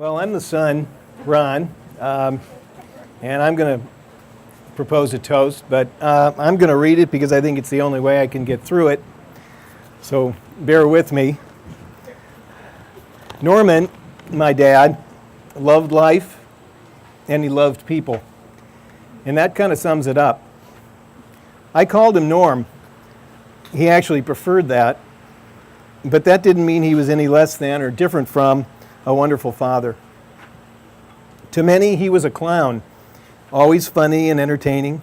Well, I'm the son, Ron, and I'm going to propose a toast, but I'm going to read it because I think it's the only way I can get through it. So bear with me. Norman, my dad, loved life and he loved people. And that kind of sums it up. I called him Norm. He actually preferred that, but that didn't mean he was any less than or different from a wonderful father. To many, he was a clown, always funny and entertaining.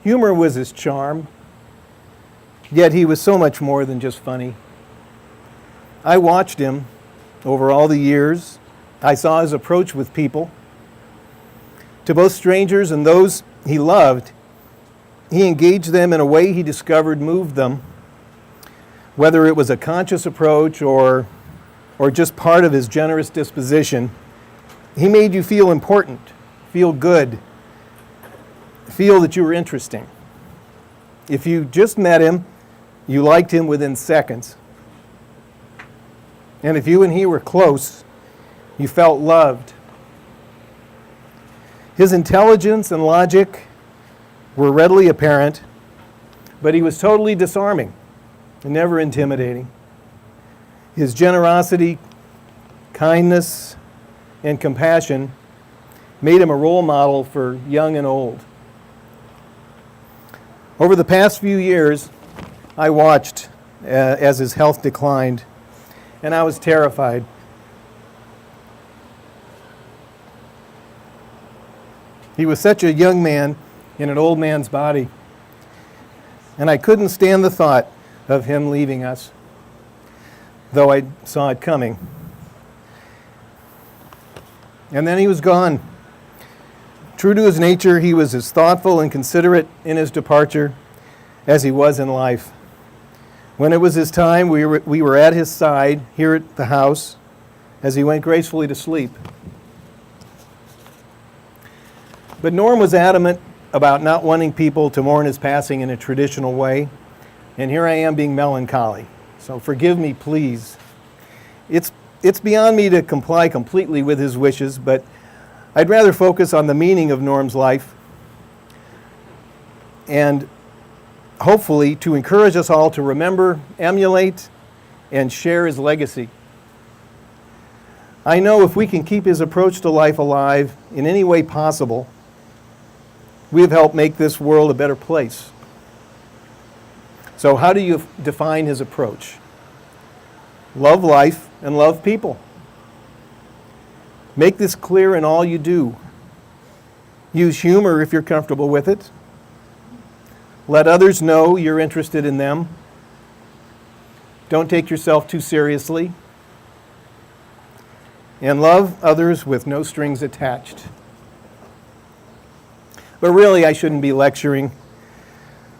Humor was his charm, yet he was so much more than just funny. I watched him over all the years. I saw his approach with people. To both strangers and those he loved, he engaged them in a way he discovered moved them, whether it was a conscious approach or just part of his generous disposition. He made you feel important, feel good, feel that you were interesting. If you just met him, you liked him within seconds. And if you and he were close, you felt loved. His intelligence and logic were readily apparent, but he was totally disarming and never intimidating. His generosity, kindness, and compassion made him a role model for young and old. Over the past few years, I watched as his health declined, and I was terrified. He was such a young man in an old man's body, and I couldn't stand the thought of him leaving us, though I saw it coming. And then he was gone. True to his nature, he was as thoughtful and considerate in his departure as he was in life. When it was his time, we were at his side here at the house as he went gracefully to sleep. But Norm was adamant about not wanting people to mourn his passing in a traditional way, and here I am being melancholy. So forgive me, please. It's beyond me to comply completely with his wishes, but I'd rather focus on the meaning of Norm's life and hopefully to encourage us all to remember, emulate, and share his legacy. I know if we can keep his approach to life alive in any way possible, we have helped make this world a better place. So how do you define his approach? Love life and love people. Make this clear in all you do. Use humor if you're comfortable with it. Let others know you're interested in them. Don't take yourself too seriously. And love others with no strings attached. But really, I shouldn't be lecturing.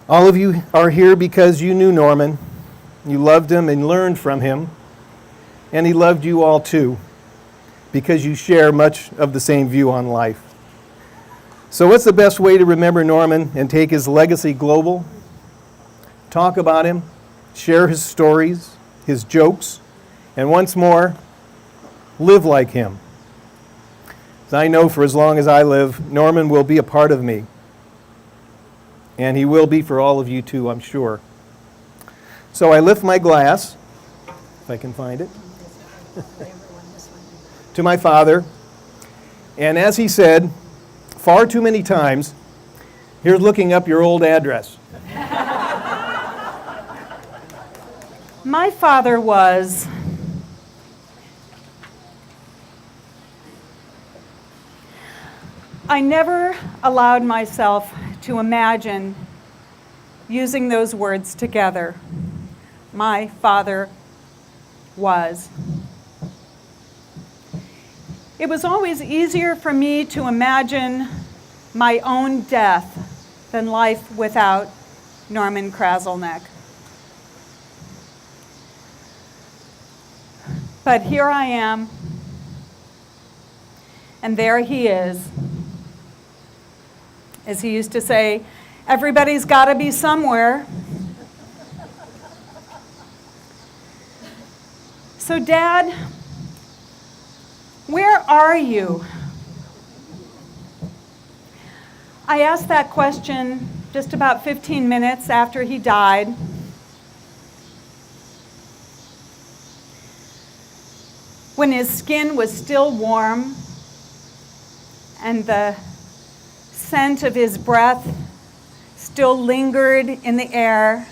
All of you are here because you knew Norman. You loved him and learned from him. And he loved you all too, because you share much of the same view on life. So what's the best way to remember Norman and take his legacy global? Talk about him, share his stories, his jokes, and once more, live like him. As I know for as long as I live, Norman will be a part of me. And he will be for all of you too, I'm sure. So I lift my glass, if I can find it, to my father. And as he said far too many times, here's looking up your old address. My father was I never allowed myself to imagine using those words together. My father was. It was always easier for me to imagine my own death than life without Norman Crasilneck. But here I am, and there he is. As he used to say, everybody's got to be somewhere. So, Dad, Where are you? I asked that question just about 15 minutes after he died. When his skin was still warm and the scent of his breath still lingered in the air,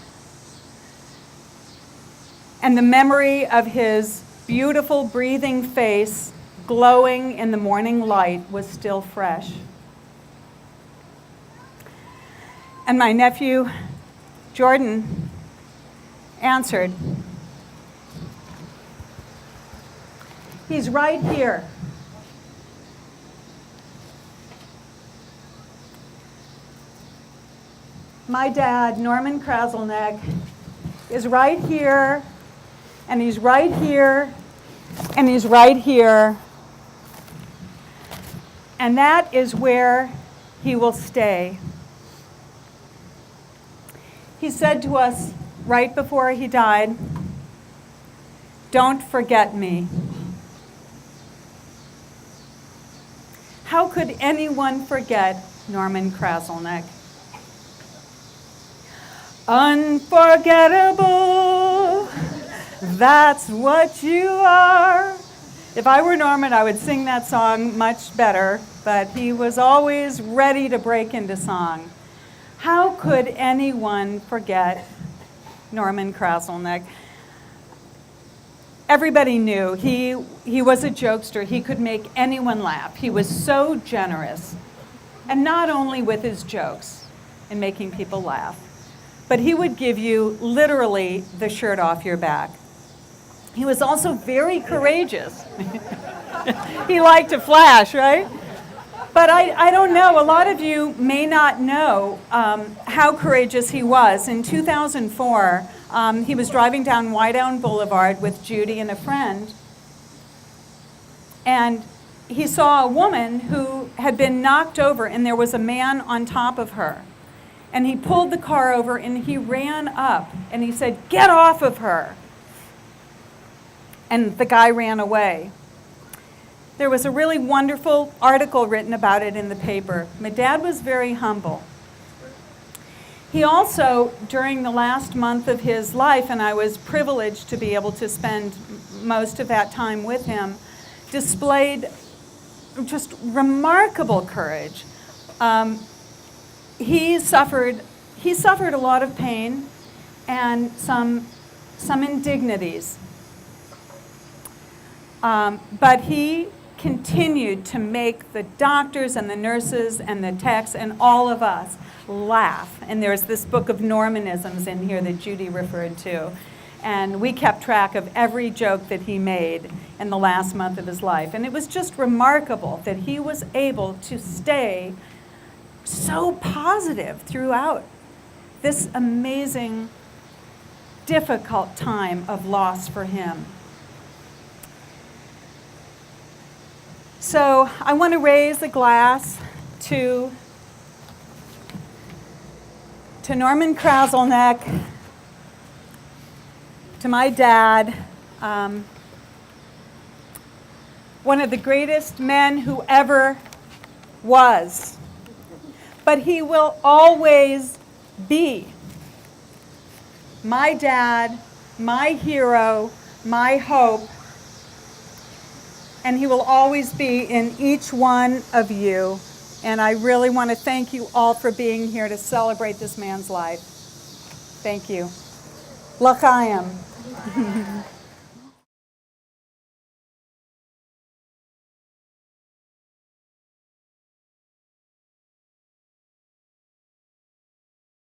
and the memory of his beautiful breathing face glowing in the morning light was still fresh. And my nephew, Jordan, answered. He's right here. My dad, Norman Crasilneck, is right here, and he's right here, and he's right here. And that is where he will stay. He said to us right before he died, "Don't forget me." How could anyone forget Norman Crasilneck? Unforgettable, that's what you are. If I were Norman, I would sing that song much better, but he was always ready to break into song. How could anyone forget Norman Crasilneck? Everybody knew he was a jokester. He could make anyone laugh. He was so generous, and not only with his jokes and making people laugh, but he would give you literally the shirt off your back. He was also very courageous. He liked to flash, right? But I don't know, a lot of you may not know how courageous he was. In 2004, he was driving down Wydown Boulevard with Judy and a friend, and he saw a woman who had been knocked over, and there was a man on top of her. And he pulled the car over, and he ran up, and he said, "Get off of her." And the guy ran away. There was a really wonderful article written about it in the paper. My dad was very humble. He also, during the last month of his life, and I was privileged to be able to spend most of that time with him, displayed just remarkable courage. He suffered a lot of pain and some indignities. But he continued to make the doctors and the nurses and the techs and all of us laugh. And there's this book of Normanisms in here that Judy referred to. And we kept track of every joke that he made in the last month of his life. And it was just remarkable that he was able to stay so positive throughout this amazing, difficult time of loss for him. So I want to raise a glass to Norman Crasilneck, to my dad, one of the greatest men who ever was. But he will always be my dad, my hero, my hope, and he will always be in each one of you. And I really want to thank you all for being here to celebrate this man's life. Thank you. L'chaim.